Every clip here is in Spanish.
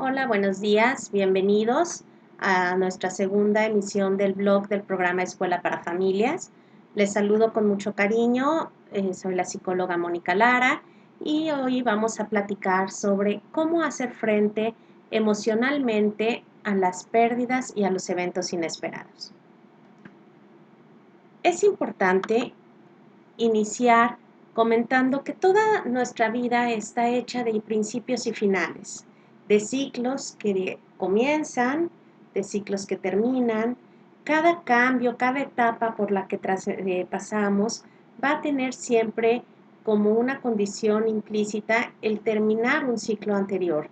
Hola, buenos días, bienvenidos a nuestra segunda emisión del blog del programa Escuela para Familias. Les saludo con mucho cariño, soy la psicóloga Mónica Lara y hoy vamos a platicar sobre cómo hacer frente emocionalmente a las pérdidas y a los eventos inesperados. Es importante iniciar comentando que toda nuestra vida está hecha de principios y finales, de ciclos que comienzan, de ciclos que terminan. Cada cambio, cada etapa por la que pasamos va a tener siempre como una condición implícita el terminar un ciclo anterior.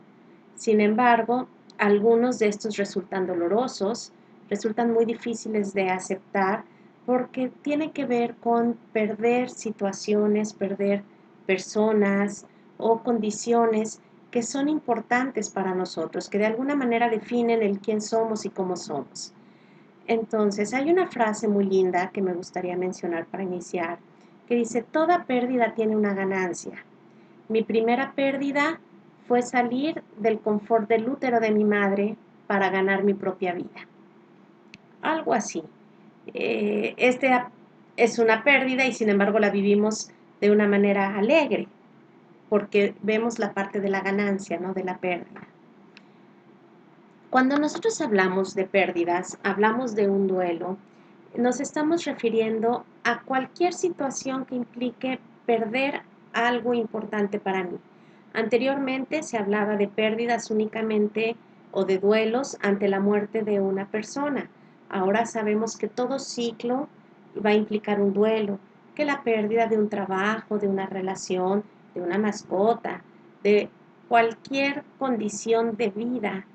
Sin embargo, algunos de estos resultan dolorosos, resultan muy difíciles de aceptar porque tiene que ver con perder situaciones, perder personas o condiciones que son importantes para nosotros, que de alguna manera definen el quién somos y cómo somos. Entonces, hay una frase muy linda que me gustaría mencionar para iniciar, que dice, toda pérdida tiene una ganancia. Mi primera pérdida fue salir del confort del útero de mi madre para ganar mi propia vida. Algo así. Esta es una pérdida y sin embargo la vivimos de una manera alegre, porque vemos la parte de la ganancia, no de la pérdida. Cuando nosotros hablamos de pérdidas, hablamos de un duelo, nos estamos refiriendo a cualquier situación que implique perder algo importante para mí. Anteriormente se hablaba de pérdidas únicamente o de duelos ante la muerte de una persona. Ahora sabemos que todo ciclo va a implicar un duelo, que la pérdida de un trabajo, de una relación, de una mascota, de cualquier condición de vida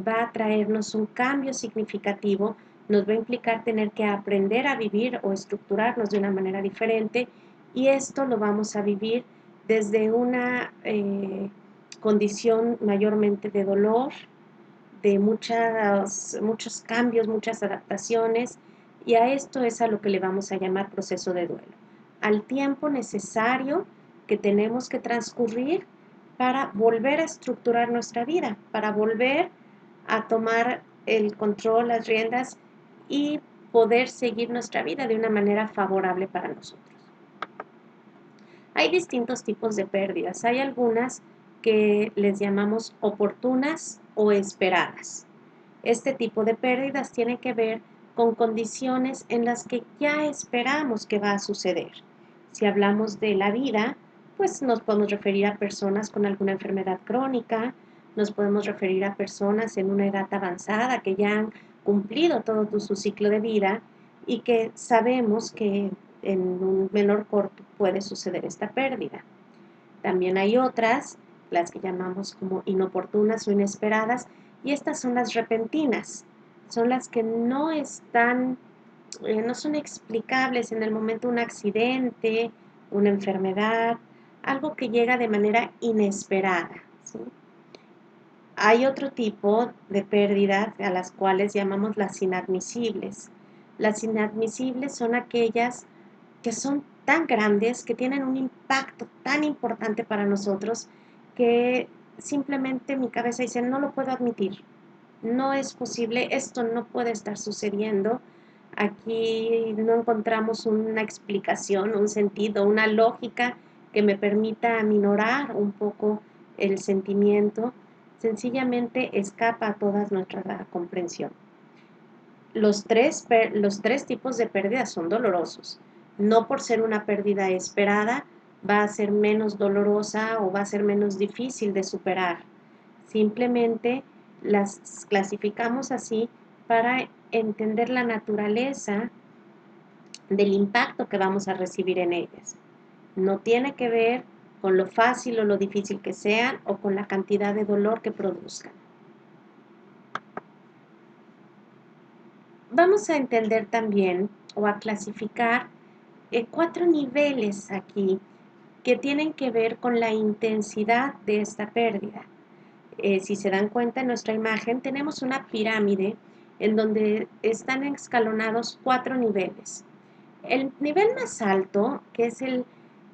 va a traernos un cambio significativo, nos va a implicar tener que aprender a vivir o estructurarnos de una manera diferente y esto lo vamos a vivir desde una condición mayormente de dolor, de muchos cambios, muchas adaptaciones y a esto es a lo que le vamos a llamar proceso de duelo, al tiempo necesario que tenemos que transcurrir para volver a estructurar nuestra vida, para volver a tomar el control, las riendas y poder seguir nuestra vida de una manera favorable para nosotros. Hay distintos tipos de pérdidas. Hay algunas que les llamamos oportunas o esperadas. Este tipo de pérdidas tiene que ver con condiciones en las que ya esperamos que va a suceder. Si hablamos de la vida, pues nos podemos referir a personas con alguna enfermedad crónica, nos podemos referir a personas en una edad avanzada que ya han cumplido todo su ciclo de vida y que sabemos que en un menor corto puede suceder esta pérdida. También hay otras, las que llamamos como inoportunas o inesperadas, y estas son las repentinas, son las que no están, no son explicables en el momento, un accidente, una enfermedad, algo que llega de manera inesperada, ¿sí? Hay otro tipo de pérdidas a las cuales llamamos las inadmisibles. Las inadmisibles son aquellas que son tan grandes, que tienen un impacto tan importante para nosotros, que simplemente mi cabeza dice, no lo puedo admitir, no es posible, esto no puede estar sucediendo, aquí no encontramos una explicación, un sentido, una lógica que me permita aminorar un poco el sentimiento, sencillamente escapa a toda nuestra comprensión. Los tres tipos de pérdidas son dolorosos. No por ser una pérdida esperada va a ser menos dolorosa o va a ser menos difícil de superar. Simplemente las clasificamos así para entender la naturaleza del impacto que vamos a recibir en ellas. No tiene que ver con lo fácil o lo difícil que sean o con la cantidad de dolor que produzcan. Vamos a entender también o a clasificar 4 niveles aquí que tienen que ver con la intensidad de esta pérdida. Si se dan cuenta en nuestra imagen, tenemos una pirámide en donde están escalonados 4 niveles. El nivel más alto, que es el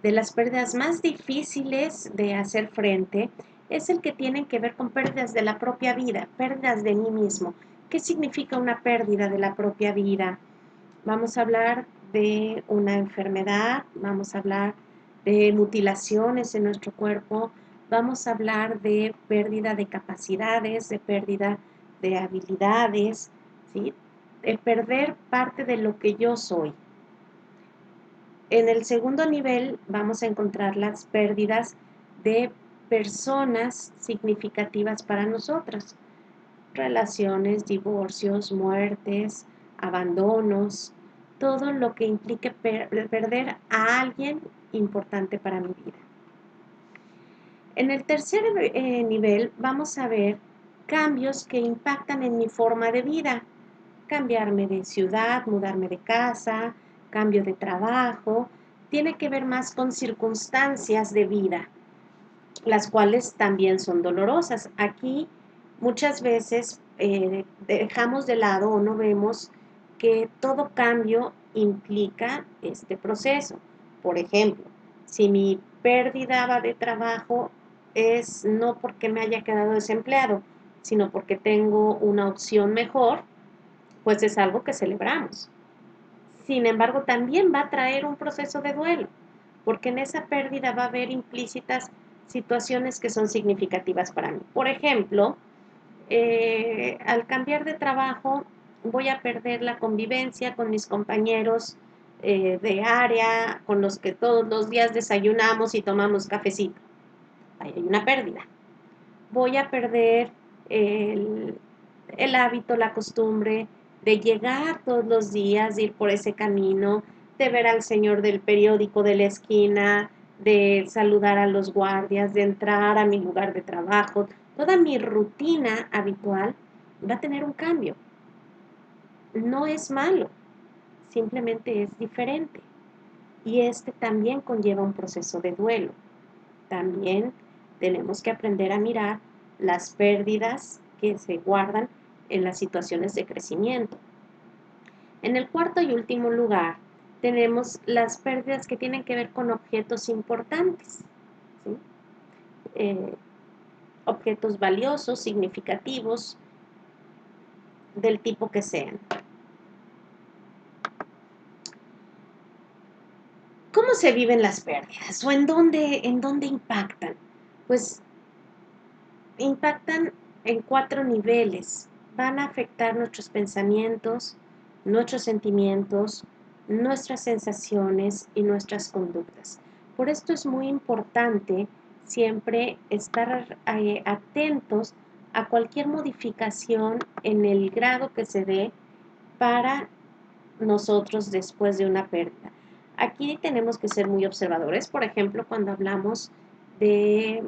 de las pérdidas más difíciles de hacer frente, es el que tiene que ver con pérdidas de la propia vida, pérdidas de mí mismo. ¿Qué significa una pérdida de la propia vida? Vamos a hablar de una enfermedad, vamos a hablar de mutilaciones en nuestro cuerpo, vamos a hablar de pérdida de capacidades, de pérdida de habilidades, ¿sí? De perder parte de lo que yo soy. En el segundo nivel vamos a encontrar las pérdidas de personas significativas para nosotras. Relaciones, divorcios, muertes, abandonos, todo lo que implique perder a alguien importante para mi vida. En el tercer nivel vamos a ver cambios que impactan en mi forma de vida. Cambiarme de ciudad, mudarme de casa, cambio de trabajo, tiene que ver más con circunstancias de vida, las cuales también son dolorosas. Aquí muchas veces dejamos de lado o no vemos que todo cambio implica este proceso. Por ejemplo, si mi pérdida va de trabajo es no porque me haya quedado desempleado, sino porque tengo una opción mejor, pues es algo que celebramos. Sin embargo, también va a traer un proceso de duelo, porque en esa pérdida va a haber implícitas situaciones que son significativas para mí. Por ejemplo, al cambiar de trabajo, voy a perder la convivencia con mis compañeros de área, con los que todos los días desayunamos y tomamos cafecito. Ahí hay una pérdida. Voy a perder el, el hábito, la costumbre de llegar todos los días, de ir por ese camino, de ver al señor del periódico de la esquina, de saludar a los guardias, de entrar a mi lugar de trabajo. Toda mi rutina habitual va a tener un cambio. No es malo, simplemente es diferente. Y este también conlleva un proceso de duelo. También tenemos que aprender a mirar las pérdidas que se guardan en las situaciones de crecimiento. En el cuarto y último lugar, tenemos las pérdidas que tienen que ver con objetos importantes, ¿sí? Objetos valiosos, significativos, del tipo que sean. ¿Cómo se viven las pérdidas? ¿O en dónde impactan? Pues impactan en 4 niveles. Van a afectar nuestros pensamientos, nuestros sentimientos, nuestras sensaciones y nuestras conductas. Por esto es muy importante siempre estar atentos a cualquier modificación en el grado que se dé para nosotros después de una pérdida. Aquí tenemos que ser muy observadores. Por ejemplo, cuando hablamos de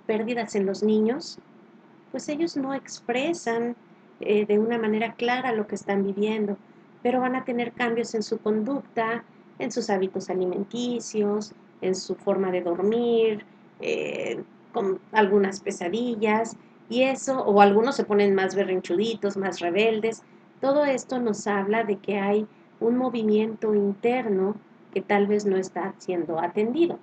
pérdidas en los niños, pues ellos no expresan de una manera clara lo que están viviendo, pero van a tener cambios en su conducta, en sus hábitos alimenticios, en su forma de dormir, con algunas pesadillas, y eso, o algunos se ponen más berrinchuditos, más rebeldes. Todo esto nos habla de que hay un movimiento interno que tal vez no está siendo atendido.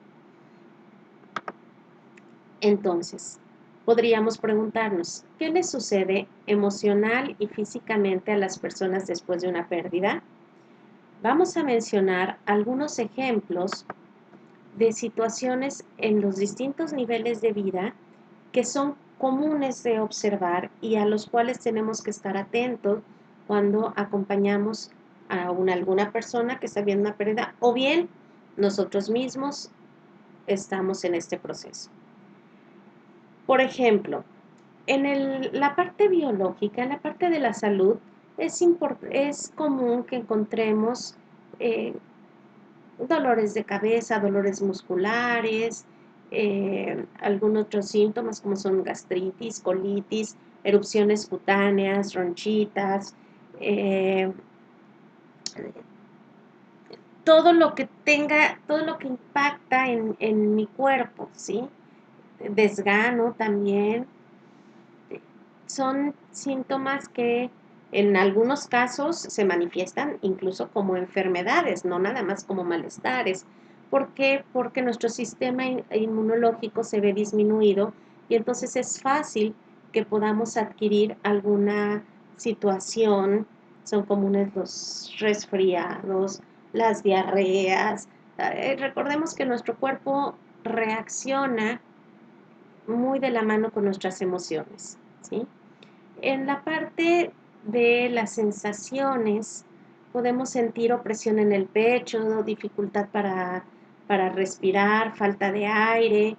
Entonces, podríamos preguntarnos, ¿qué les sucede emocional y físicamente a las personas después de una pérdida? Vamos a mencionar algunos ejemplos de situaciones en los distintos niveles de vida que son comunes de observar y a los cuales tenemos que estar atentos cuando acompañamos a alguna persona que está viendo una pérdida o bien nosotros mismos estamos en este proceso. Por ejemplo, en la parte biológica, en la parte de la salud, es común que encontremos dolores de cabeza, dolores musculares, algunos otros síntomas como son gastritis, colitis, erupciones cutáneas, ronchitas, todo lo que impacta en mi cuerpo, ¿sí? Desgano también, son síntomas que en algunos casos se manifiestan incluso como enfermedades, no nada más como malestares. ¿Por qué? Porque nuestro sistema inmunológico se ve disminuido y entonces es fácil que podamos adquirir alguna situación. Son comunes los resfriados, las diarreas. Recordemos que nuestro cuerpo reacciona muy de la mano con nuestras emociones, ¿sí? En la parte de las sensaciones, podemos sentir opresión en el pecho, dificultad para respirar, falta de aire,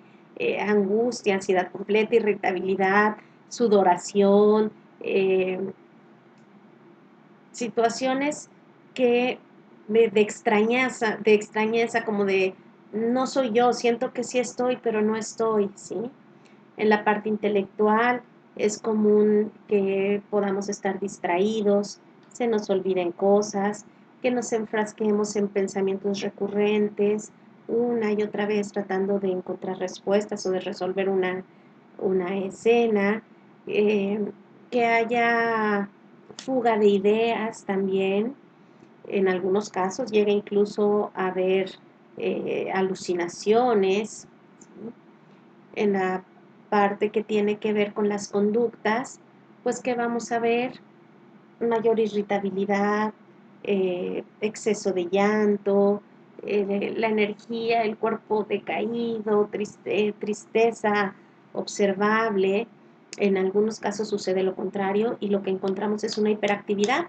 angustia, ansiedad completa, irritabilidad, sudoración, eh, situaciones que de extrañeza, como de no soy yo, siento que sí estoy, pero no estoy, ¿sí? En la parte intelectual es común que podamos estar distraídos, se nos olviden cosas, que nos enfrasquemos en pensamientos recurrentes, una y otra vez tratando de encontrar respuestas o de resolver una escena, que haya fuga de ideas también. En algunos casos llega incluso a haber alucinaciones, ¿sí? En la parte que tiene que ver con las conductas, pues que vamos a ver mayor irritabilidad, exceso de llanto, la energía, el cuerpo decaído, tristeza observable. En algunos casos sucede lo contrario y lo que encontramos es una hiperactividad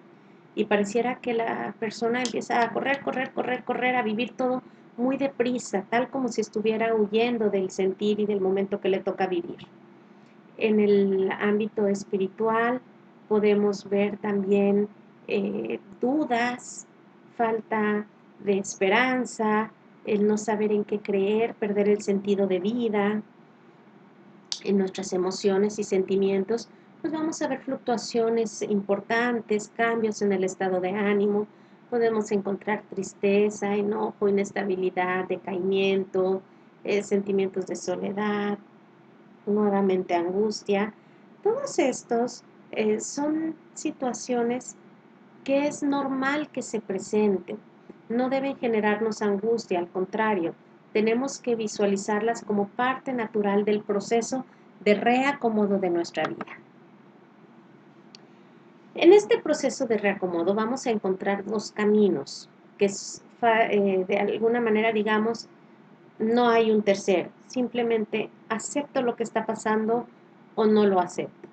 y pareciera que la persona empieza a correr, correr, correr, correr, a vivir todo muy deprisa, tal como si estuviera huyendo del sentir y del momento que le toca vivir. En el ámbito espiritual podemos ver también dudas, falta de esperanza, el no saber en qué creer, perder el sentido de vida. En nuestras emociones y sentimientos, pues vamos a ver fluctuaciones importantes, cambios en el estado de ánimo, podemos encontrar tristeza, enojo, inestabilidad, decaimiento, sentimientos de soledad, nuevamente angustia. Todos estos son situaciones que es normal que se presenten. No deben generarnos angustia, al contrario, tenemos que visualizarlas como parte natural del proceso de reacomodo de nuestra vida. En este proceso de reacomodo vamos a encontrar dos caminos, que de alguna manera, digamos, no hay un tercero, simplemente acepto lo que está pasando o no lo acepto.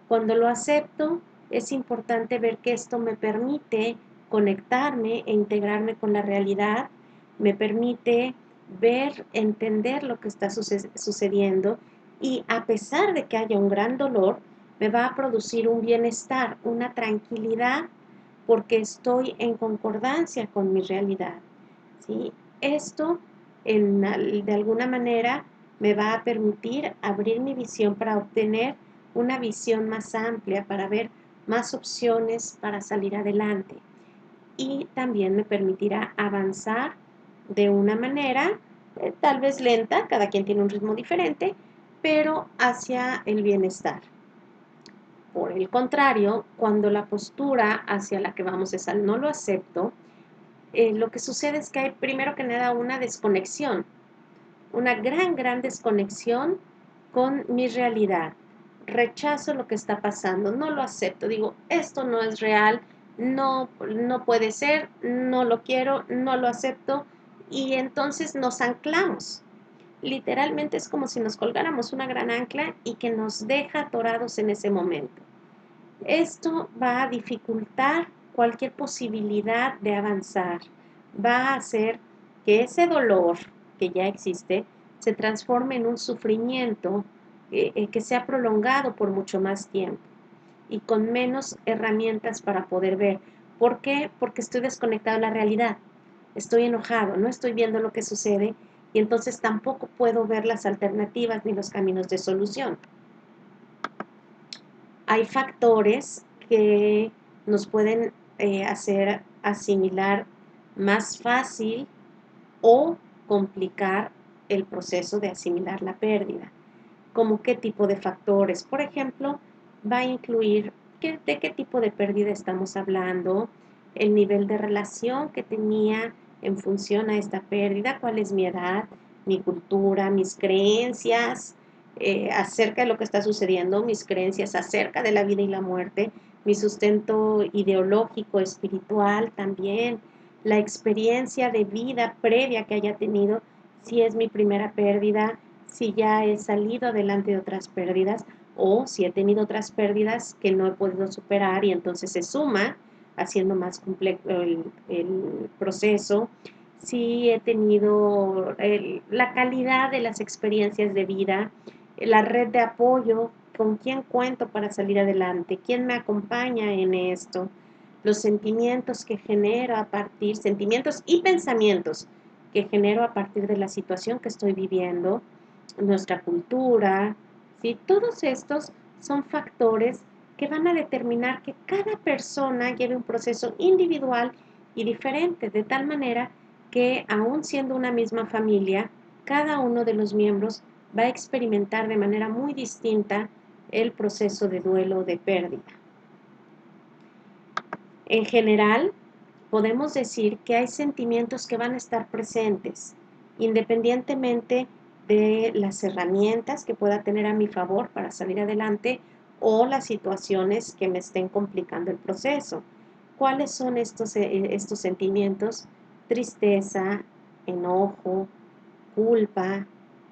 Cuando lo acepto, es importante ver que esto me permite conectarme e integrarme con la realidad, me permite ver, entender lo que está sucediendo y a pesar de que haya un gran dolor, me va a producir un bienestar, una tranquilidad, porque estoy en concordancia con mi realidad, ¿sí? Esto de alguna manera me va a permitir abrir mi visión para obtener una visión más amplia, para ver más opciones para salir adelante. Y también me permitirá avanzar de una manera tal vez lenta, cada quien tiene un ritmo diferente, pero hacia el bienestar. Por el contrario, cuando la postura hacia la que vamos es al no lo acepto, lo que sucede es que hay primero que nada una desconexión, una gran desconexión con mi realidad. Rechazo lo que está pasando, no lo acepto, digo, esto no es real, no puede ser, no lo quiero, no lo acepto, y entonces nos anclamos. Literalmente es como si nos colgáramos una gran ancla y que nos deja atorados en ese momento. Esto va a dificultar cualquier posibilidad de avanzar, va a hacer que ese dolor que ya existe se transforme en un sufrimiento que sea prolongado por mucho más tiempo y con menos herramientas para poder ver. ¿Por qué? Porque estoy desconectado de la realidad, estoy enojado, no estoy viendo lo que sucede y entonces tampoco puedo ver las alternativas ni los caminos de solución. Hay factores que nos pueden hacer asimilar más fácil o complicar el proceso de asimilar la pérdida. ¿Cómo qué tipo de factores? Por ejemplo, va a incluir de qué tipo de pérdida estamos hablando, el nivel de relación que tenía en función a esta pérdida, cuál es mi edad, mi cultura, mis creencias, acerca de lo que está sucediendo, mis creencias acerca de la vida y la muerte, mi sustento ideológico, espiritual también, la experiencia de vida previa que haya tenido, si es mi primera pérdida, si ya he salido adelante de otras pérdidas o si he tenido otras pérdidas que no he podido superar y entonces se suma haciendo más complejo el proceso, si he tenido la calidad de las experiencias de vida, la red de apoyo, con quién cuento para salir adelante, quién me acompaña en esto, los sentimientos que genero a partir, sentimientos y pensamientos que genero a partir de la situación que estoy viviendo, nuestra cultura, ¿sí? Todos estos son factores que van a determinar que cada persona lleve un proceso individual y diferente, de tal manera que aún siendo una misma familia, cada uno de los miembros va a experimentar de manera muy distinta el proceso de duelo o de pérdida. En general, podemos decir que hay sentimientos que van a estar presentes, independientemente de las herramientas que pueda tener a mi favor para salir adelante o las situaciones que me estén complicando el proceso. ¿Cuáles son estos sentimientos? Tristeza, enojo, culpa,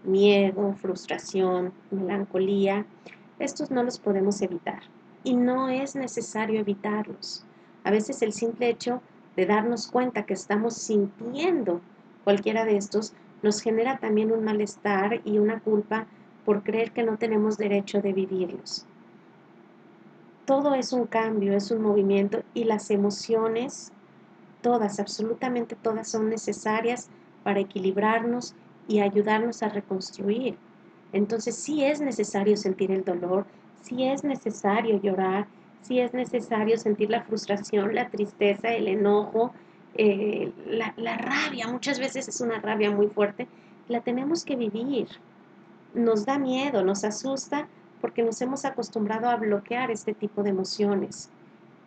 miedo, frustración, melancolía. Estos no los podemos evitar y no es necesario evitarlos. A veces el simple hecho de darnos cuenta que estamos sintiendo cualquiera de estos nos genera también un malestar y una culpa por creer que no tenemos derecho de vivirlos. Todo es un cambio, es un movimiento y las emociones, todas, absolutamente todas, son necesarias para equilibrarnos y ayudarnos a reconstruir. Entonces sí es necesario sentir el dolor, sí es necesario llorar, sí es necesario sentir la frustración, la tristeza, el enojo, la rabia. Muchas veces es una rabia muy fuerte, la tenemos que vivir. Nos da miedo, nos asusta porque nos hemos acostumbrado a bloquear este tipo de emociones,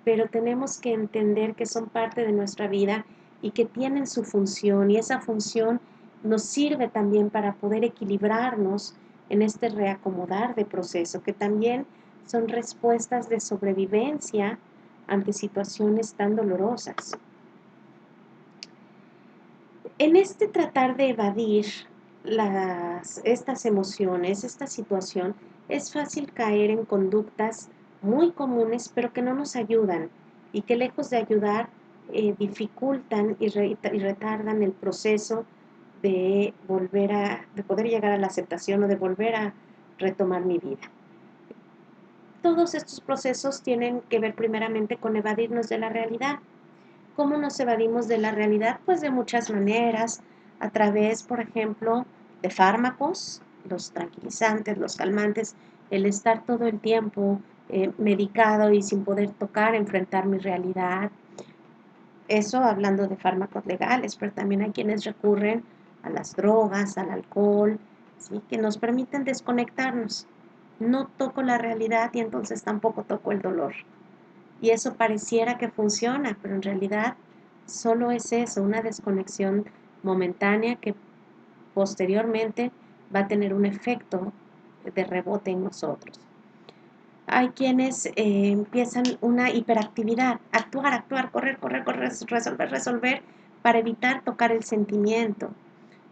pero tenemos que entender que son parte de nuestra vida y que tienen su función, y esa función nos sirve también para poder equilibrarnos en este reacomodar de proceso, que también son respuestas de sobrevivencia ante situaciones tan dolorosas. En este tratar de evadir estas emociones, esta situación, es fácil caer en conductas muy comunes, pero que no nos ayudan y que lejos de ayudar, dificultan y retardan el proceso de de poder llegar a la aceptación o de volver a retomar mi vida. Todos estos procesos tienen que ver primeramente con evadirnos de la realidad. ¿Cómo nos evadimos de la realidad? Pues de muchas maneras, a través, por ejemplo, de fármacos, los tranquilizantes, los calmantes, el estar todo el tiempo medicado y sin poder tocar, enfrentar mi realidad. Eso hablando de fármacos legales, pero también hay quienes recurren a las drogas, al alcohol, ¿sí? Que nos permiten desconectarnos. No toco la realidad y entonces tampoco toco el dolor. Y eso pareciera que funciona, pero en realidad solo es eso, una desconexión momentánea que posteriormente va a tener un efecto de rebote en nosotros. Hay quienes empiezan una hiperactividad, actuar, correr, resolver, para evitar tocar el sentimiento.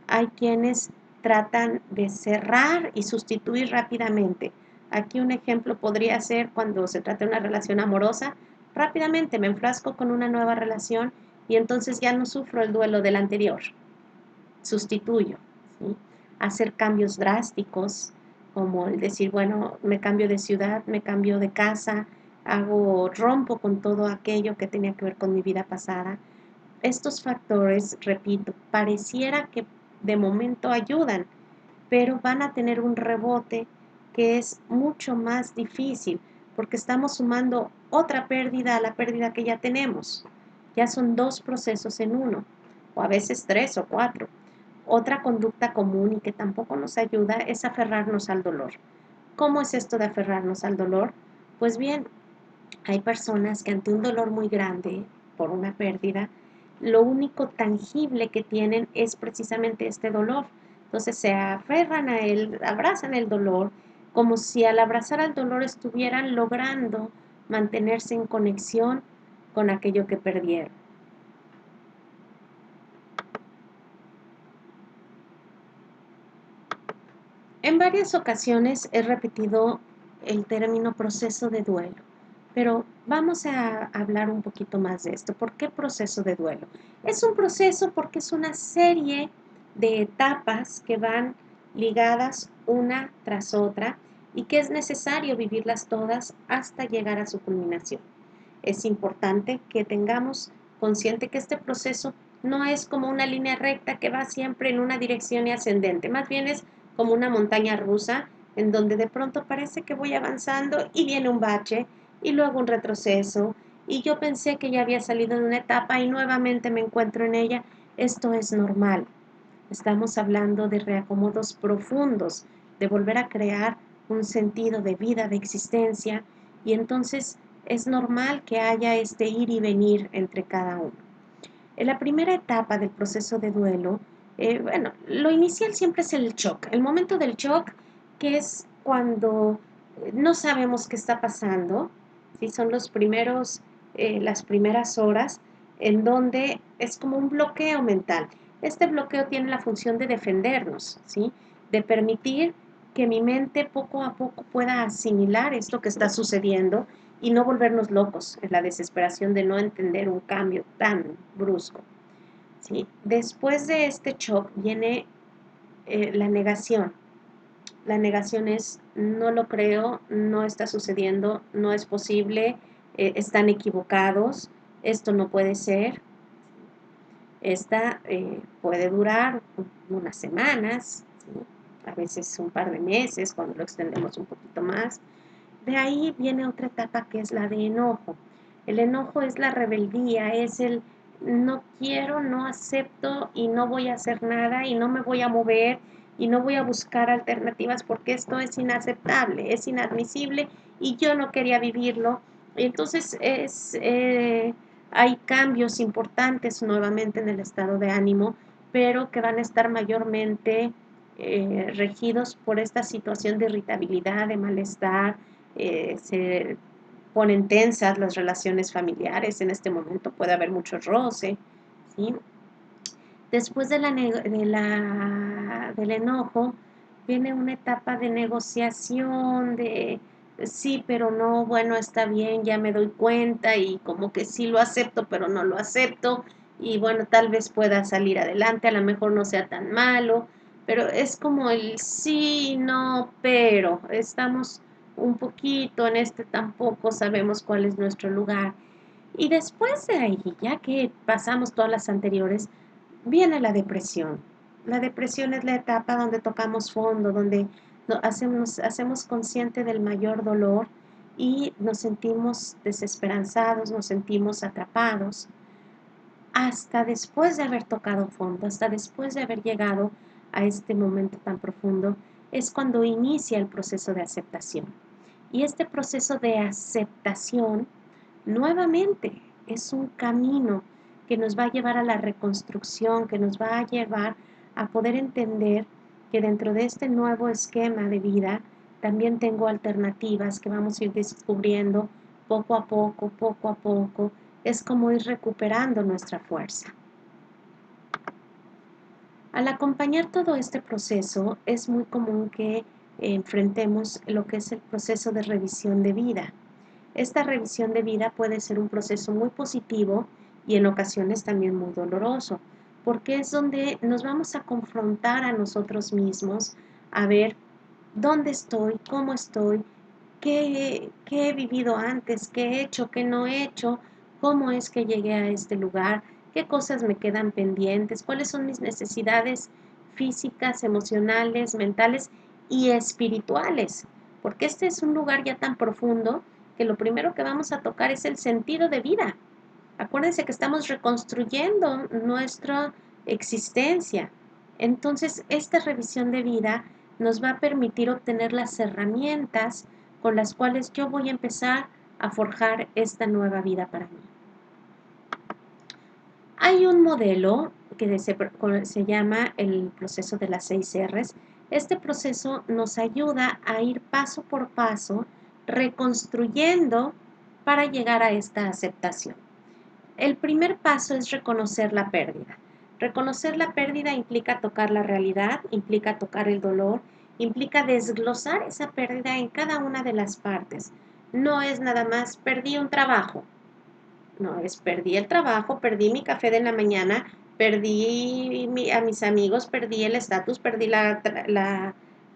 Hay quienes tratan de cerrar y sustituir rápidamente. Aquí un ejemplo podría ser cuando se trata de una relación amorosa, rápidamente me enfrasco con una nueva relación y entonces ya no sufro el duelo del anterior, sustituyo, ¿sí? Hacer cambios drásticos, como el decir, bueno, me cambio de ciudad, me cambio de casa, rompo con todo aquello que tenía que ver con mi vida pasada. Estos factores, repito, pareciera que de momento ayudan, pero van a tener un rebote que es mucho más difícil, porque estamos sumando otra pérdida a la pérdida que ya tenemos. Ya son dos procesos en uno, o a veces tres o cuatro. Otra conducta común y que tampoco nos ayuda es aferrarnos al dolor. ¿Cómo es esto de aferrarnos al dolor? Pues bien, hay personas que ante un dolor muy grande por una pérdida, lo único tangible que tienen es precisamente este dolor. Entonces se aferran a él, abrazan el dolor, como si al abrazar al dolor estuvieran logrando mantenerse en conexión con aquello que perdieron. En varias ocasiones he repetido el término proceso de duelo, pero vamos a hablar un poquito más de esto. ¿Por qué proceso de duelo? Es un proceso porque es una serie de etapas que van ligadas una tras otra y que es necesario vivirlas todas hasta llegar a su culminación. Es importante que tengamos consciente que este proceso no es como una línea recta que va siempre en una dirección y ascendente, más bien es como una montaña rusa en donde de pronto parece que voy avanzando y viene un bache y luego un retroceso y yo pensé que ya había salido de una etapa y nuevamente me encuentro en ella. Esto es normal. Estamos hablando de reacomodos profundos, de volver a crear un sentido de vida, de existencia, y entonces es normal que haya este ir y venir entre cada uno. En la primera etapa del proceso de duelo, bueno, lo inicial siempre es el shock, el momento del shock, que es cuando no sabemos qué está pasando, ¿sí? Son las primeras horas en donde es como un bloqueo mental. Este bloqueo tiene la función de defendernos, ¿sí? De permitir que mi mente poco a poco pueda asimilar esto que está sucediendo y no volvernos locos en la desesperación de no entender un cambio tan brusco, ¿sí? Después de este shock viene la negación. La negación es no lo creo, no está sucediendo, no es posible, están equivocados, esto no puede ser. Esta puede durar unas semanas, ¿sí? A veces un par de meses cuando lo extendemos un poquito más. De ahí viene otra etapa que es la de enojo. El enojo es la rebeldía, es el no quiero, no acepto y no voy a hacer nada y no me voy a mover y no voy a buscar alternativas porque esto es inaceptable, es inadmisible y yo no quería vivirlo. Entonces hay cambios importantes nuevamente en el estado de ánimo, pero que van a estar mayormente regidos por esta situación de irritabilidad, de malestar. Se ponen tensas las relaciones familiares, en este momento puede haber mucho roce, ¿sí? Después del enojo viene una etapa de negociación, de sí, pero no, bueno, está bien, ya me doy cuenta y como que sí lo acepto, pero no lo acepto y bueno, tal vez pueda salir adelante, a lo mejor no sea tan malo, pero es como el sí, no, pero estamos un poquito en este tampoco sabemos cuál es nuestro lugar. Y después de ahí, ya que pasamos todas las anteriores, viene la depresión. La depresión es la etapa donde tocamos fondo, donde hacemos consciente del mayor dolor y nos sentimos desesperanzados, nos sentimos atrapados. Hasta después de haber tocado fondo, hasta después de haber llegado a este momento tan profundo, es cuando inicia el proceso de aceptación. Y este proceso de aceptación, nuevamente, es un camino que nos va a llevar a la reconstrucción, que nos va a llevar a poder entender que dentro de este nuevo esquema de vida también tengo alternativas que vamos a ir descubriendo poco a poco, poco a poco. Es como ir recuperando nuestra fuerza. Al acompañar todo este proceso, es muy común que enfrentemos lo que es el proceso de revisión de vida. Esta revisión de vida puede ser un proceso muy positivo y en ocasiones también muy doloroso, porque es donde nos vamos a confrontar a nosotros mismos, a ver dónde estoy, cómo estoy, qué he vivido antes, qué he hecho, qué no he hecho, cómo es que llegué a este lugar, qué cosas me quedan pendientes, cuáles son mis necesidades físicas, emocionales, mentales y espirituales, porque este es un lugar ya tan profundo que lo primero que vamos a tocar es el sentido de vida. Acuérdense que estamos reconstruyendo nuestra existencia. Entonces, esta revisión de vida nos va a permitir obtener las herramientas con las cuales yo voy a empezar a forjar esta nueva vida para mí. Hay un modelo que se llama el proceso de las 6 R's. Este proceso nos ayuda a ir paso por paso reconstruyendo para llegar a esta aceptación. El primer paso es reconocer la pérdida. Reconocer la pérdida implica tocar la realidad, implica tocar el dolor, implica desglosar esa pérdida en cada una de las partes. No es nada más perdí un trabajo, no, es perdí el trabajo, perdí mi café de la mañana, perdí a mis amigos, perdí el estatus, perdí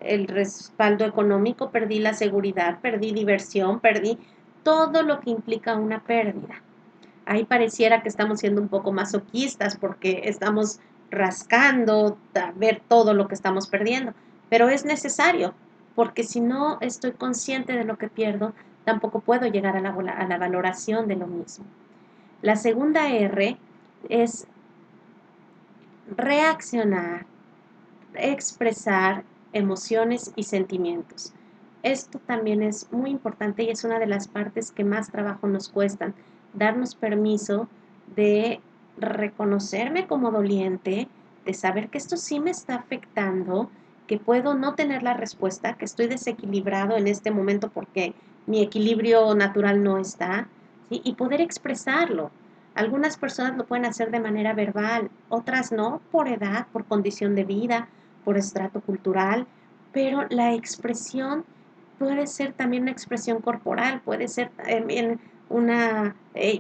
el respaldo económico, perdí la seguridad, perdí diversión, perdí todo lo que implica una pérdida. Ahí pareciera que estamos siendo un poco masoquistas porque estamos rascando a ver todo lo que estamos perdiendo, pero es necesario, porque si no estoy consciente de lo que pierdo, tampoco puedo llegar a la valoración de lo mismo. La segunda R es reaccionar, expresar emociones y sentimientos. Esto también es muy importante y es una de las partes que más trabajo nos cuestan. Darnos permiso de reconocerme como doliente, de saber que esto sí me está afectando, que puedo no tener la respuesta, que estoy desequilibrado en este momento porque mi equilibrio natural no está, ¿sí? Y poder expresarlo. Algunas personas lo pueden hacer de manera verbal, otras no, por edad, por condición de vida, por estrato cultural, pero la expresión puede ser también una expresión corporal, puede ser también una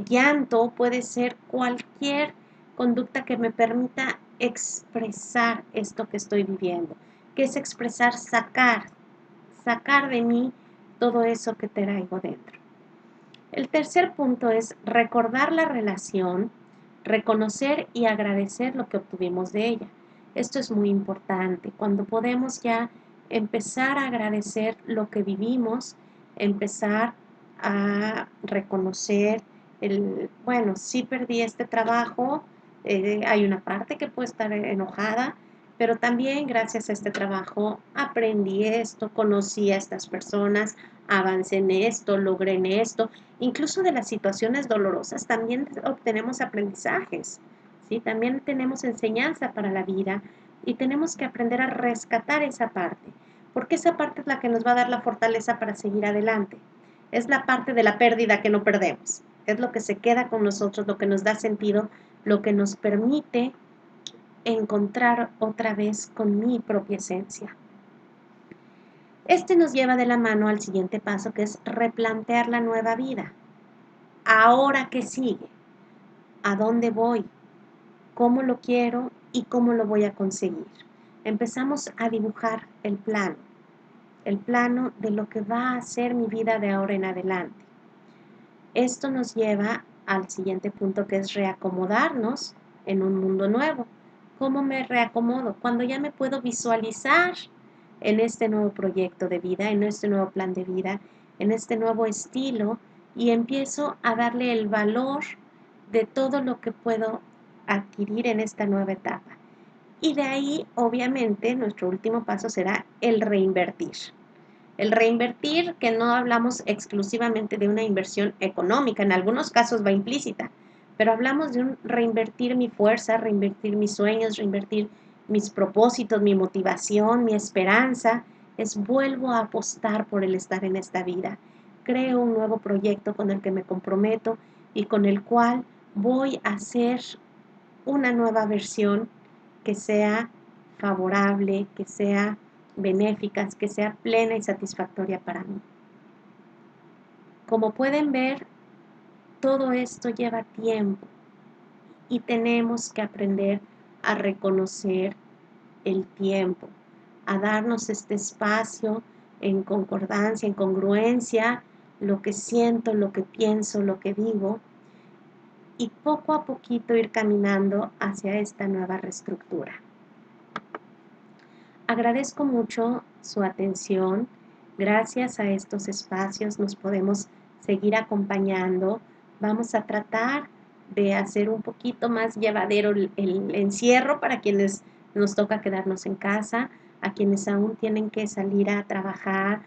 llanto, puede ser cualquier conducta que me permita expresar esto que estoy viviendo, que es expresar, sacar de mí todo eso que traigo dentro. El tercer punto es recordar la relación, reconocer y agradecer lo que obtuvimos de ella. Esto es muy importante. Cuando podemos ya empezar a agradecer lo que vivimos, empezar a reconocer bueno, sí perdí este trabajo, hay una parte que puede estar enojada, pero también gracias a este trabajo aprendí esto, conocí a estas personas, avancé en esto, logré en esto. Incluso de las situaciones dolorosas también obtenemos aprendizajes, ¿sí? También tenemos enseñanza para la vida y tenemos que aprender a rescatar esa parte, porque esa parte es la que nos va a dar la fortaleza para seguir adelante. Es la parte de la pérdida que no perdemos, es lo que se queda con nosotros, lo que nos da sentido, lo que nos permite encontrar otra vez con mi propia esencia. Este nos lleva de la mano al siguiente paso, que es replantear la nueva vida. ¿Ahora qué sigue? ¿A dónde voy? ¿Cómo lo quiero y cómo lo voy a conseguir? Empezamos a dibujar el plano de lo que va a ser mi vida de ahora en adelante. Esto nos lleva al siguiente punto, que es reacomodarnos en un mundo nuevo. ¿Cómo me reacomodo? Cuando ya me puedo visualizar en este nuevo proyecto de vida, en este nuevo plan de vida, en este nuevo estilo, y empiezo a darle el valor de todo lo que puedo adquirir en esta nueva etapa. Y de ahí, obviamente, nuestro último paso será el reinvertir. El reinvertir, que no hablamos exclusivamente de una inversión económica, en algunos casos va implícita, pero hablamos de un reinvertir mi fuerza, reinvertir mis sueños, reinvertir mis propósitos, mi motivación, mi esperanza. Es vuelvo a apostar por el estar en esta vida. Creo un nuevo proyecto con el que me comprometo y con el cual voy a hacer una nueva versión que sea favorable, que sea benéfica, que sea plena y satisfactoria para mí. Como pueden ver, todo esto lleva tiempo y tenemos que aprender a reconocer el tiempo, a darnos este espacio en concordancia, en congruencia, lo que siento, lo que pienso, lo que digo, y poco a poquito ir caminando hacia esta nueva reestructura. Agradezco mucho su atención. Gracias a estos espacios nos podemos seguir acompañando. Vamos a tratar de hacer un poquito más llevadero el encierro para quienes nos toca quedarnos en casa, a quienes aún tienen que salir a trabajar,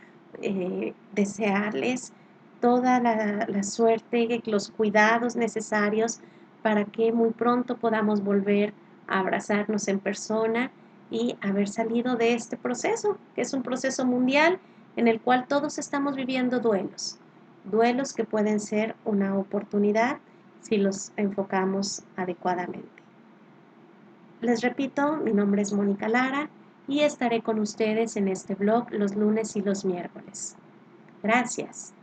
desearles toda la suerte, los cuidados necesarios para que muy pronto podamos volver a abrazarnos en persona y haber salido de este proceso, que es un proceso mundial en el cual todos estamos viviendo duelos que pueden ser una oportunidad si los enfocamos adecuadamente. Les repito, mi nombre es Mónica Lara y estaré con ustedes en este blog los lunes y los miércoles. Gracias.